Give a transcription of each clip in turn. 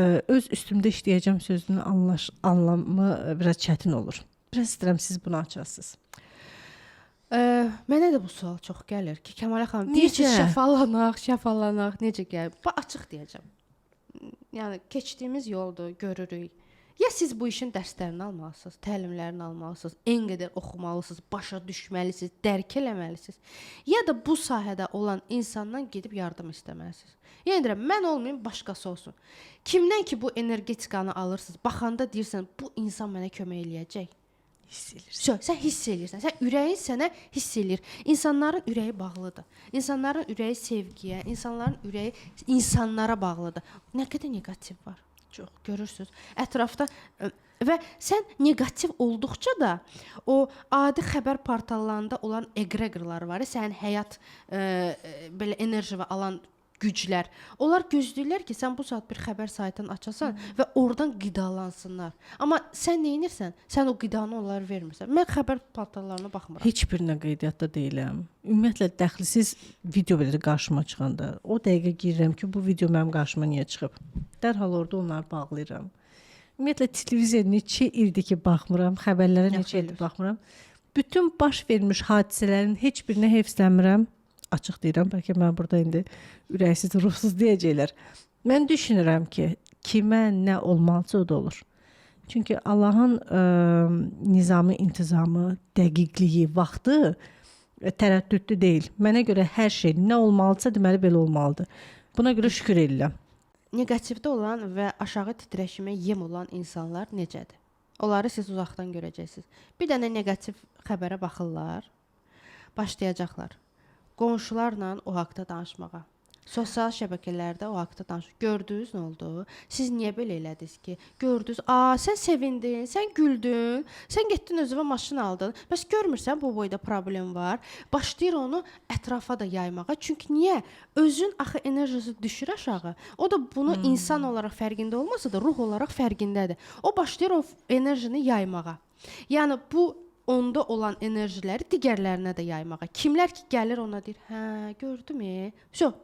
Öz üstümdə işləyəcəm sözünün anlamı biraz çətin olur. Biraz istəyirəm siz bunu açasınız. Mənə də bu sual çox gəlir ki, Kəmalə xanım, Necə? deyirsiz şəfalanaq, necə gəlir? Açıq deyəcəm. Yəni keçdiyimiz yoldur, görürük. Ya siz bu işin dərslərini almalısınız, təlimlərini almalısınız, en qədər oxumalısınız, başa düşməlisiniz, dərk eləməlisiniz. Ya da bu sahədə olan insandan gedib yardım istəməlisiniz. Yəni deyirəm, mən olmayım, başqası olsun. Kimdən ki bu energetikanı alırsınız, baxanda deyirsən, bu insan mənə kömək eləyəcək. Hiss edirsən. Sən hiss eləyirsən. Sən ürəyin sənə hiss eləyir. İnsanların ürəyi bağlıdır. İnsanların ürəyi sevgiyə, insanların ürəyi insanlara bağlıdır. Nə qədər neqativ var. Çox görürsüz. Ətrafda və sən neqativ olduqca da o adi xəbər portallarında olan eqregorlar var, sənin həyat belə enerji alan güclər. Onlar gözləyirlər ki, sən bu saat bir xəbər saytını açasan və oradan qidalansınlar. Amma sən nə edirsən? Sən o qidanı onlara vermirsən. Mən xəbər portallarına baxmıram. Heç birinə qeydiyyatda deyiləm. Ümumiyyətlə dəxlisiz video belə qarşıma çıxanda o dəqiqə girirəm ki, bu video mənim qarşıma niyə çıxıb? Dərhal orada onları bağlayıram. Ümumiyyətlə televiziya neçə ildir ki, baxmıram, xəbərlərə neçə ildir baxmıram. Bütün baş vermiş hadisələrin heç birinə heyfslənmirəm. Açıq deyirəm, bəlkə mən burada indi ürəksiz, ruhsuz deyəcəklər. Mən düşünürəm ki, kimə nə olmalısa o da olur. Çünki Allahın nizamı, intizamı, dəqiqliyi, vaxtı tərəddüdlü deyil. Mənə görə hər şey nə olmalısa deməli belə olmalıdır. Buna görə şükür edirəm. Neqativdə olan və aşağı titrəşimə yem olan insanlar necədir? Onları siz uzaqdan görəcəksiniz. Bir dənə neqativ xəbərə baxırlar, başlayacaqlar. Qonşularla o haqda danışmağa. Sosial şəbəkələrdə o haqda danışır. Gördünüz nə oldu? Siz niyə belə elədiniz ki? Gördünüz, sən sevindin, sən güldün, sən getdin özünə maşın aldın. Bəs görmürsən bu boyda problem var. Başlayır onu ətrafa da yaymağa. Çünki niyə? Özün axı enerjisi düşür aşağı. O da bunu insan olaraq fərqində olmasa da ruh olaraq fərqindədir. O başlayır o enerjini yaymağa. Yəni bu onda olan enerjiləri digərlərinə də yaymağa. Kimlər ki gəlir ona deyir, hə, gördümü?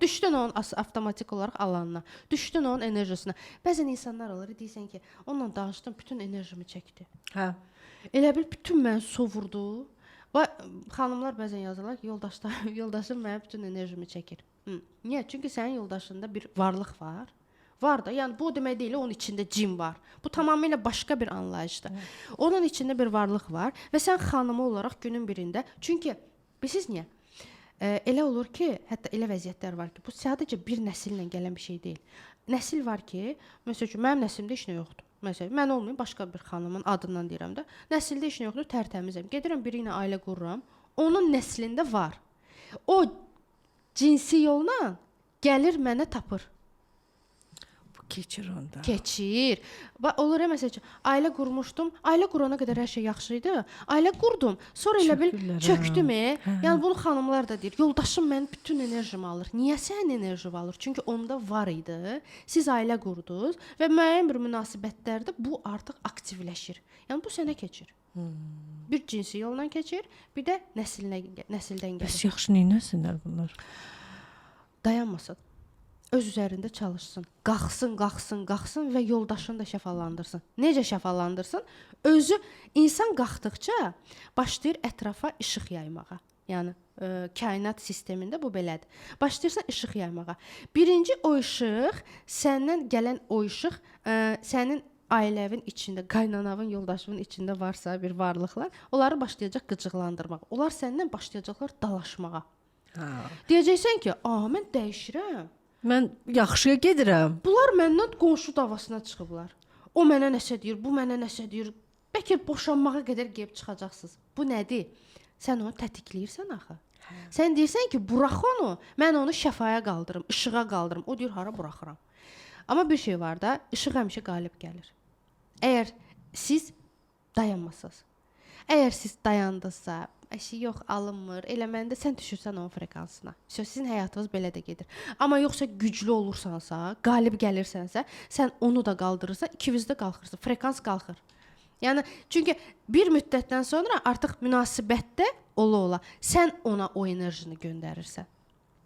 Düşdün onun avtomatik olaraq alanına. Düşdün onun enerjisinə. Bəzən insanlar olur, deyirsən ki, onunla danışdım, bütün enerjimi çəkdi. Hə. Elə bil bütün məni sovurdu. Və xanımlar bəzən yazırlar ki, yoldaşım mənim bütün enerjimi çəkir. Niyə? Çünki sənin yoldaşında bir varlıq var. Var da, yəni bu demək deyil, onun içində cin var. Bu tamamilə başqa bir anlayışdır. Onun içində bir varlıq var və sən xanımı olaraq günün birində, çünki bilirsiniz niyə? Elə olur ki, hətta elə vəziyyətlər var ki, bu sadəcə bir nəsillə gələn bir şey deyil. Nəsil var ki, məsəl üçün mənim nəslimdə heç nə yoxdur. Məsələn, mən olmayım, başqa bir xanımın adından deyirəm də, nəsildə heç nə yoxdur, tərtəmizəm. Gedirəm biri ilə ailə qururam, onun nəslində var. O cinsi yolla gəlir mənə tapır. Keçir onda. Keçir. Olur məsələn, ailə qurmuşdum. Ailə qurana qədər hər şey yaxşı idi. Ailə qurdum. Sonra elə bil çökdümü. Yəni bunu xanımlar da deyir. Yoldaşım mənim bütün enerjimi alır. Niyə sənin enerjini alır? Çünki onda var idi. Siz ailə qurdunuz və müəyyən bir münasibətlərdə bu artıq aktivləşir. Yəni bu sənə keçir. Bir cinsi yolla keçir, bir də nəsildən gəlir. Bəs yaxşı neynəsinlər bunlar? Dayanmasın. Öz üzərində çalışsın. Qalxsın və yoldaşını da şəfalandırsın. Necə şəfalandırsın? Özü insan qalxdıqca başlayır ətrafa işıq yaymağa. Yəni kainat sistemində bu belədir. Başlayırsan işıq yaymağa. Birinci o işıq, səndən gələn o işıq sənin ailəvin içində, qaynanavın, yoldaşının içində varsa bir varlıqlar, onları başlayacaq qıcıqlandırmağa. Onlar səndən başlayacaqlar dalaşmağa. Deyəcəksən ki, mən dəyişirəm. Mən yaxşıya gedirəm. Bunlar məndən qonşu davasına çıxıblar. O mənə nəsə deyir, bu mənə nəsə deyir. Bəlkə boşanmağa qədər gəlib çıxacaqsınız. Bu nədir? Sən onu tətikləyirsən axı. Sən deyirsən ki, burax onu, mən onu şəfaya qaldırım, işığa qaldırım. O deyir, hara buraxıram. Amma bir şey var da, işıq həmişə qalib gəlir. Əgər siz dayanmasınız, əgər siz dayandınızsa, yox alınmır, elə məndə sən düşürsən onun frekansına. Sizin həyatınız belə də gedir. Amma yoxsa güclü olursansa, qalib gəlirsənsə, sən onu da qaldırırsan, ikiniz də qalxırsınız, frekans qalxır. Yəni, çünki bir müddətdən sonra artıq münasibətdə ola-ola sən ona o enerjini göndərirsən.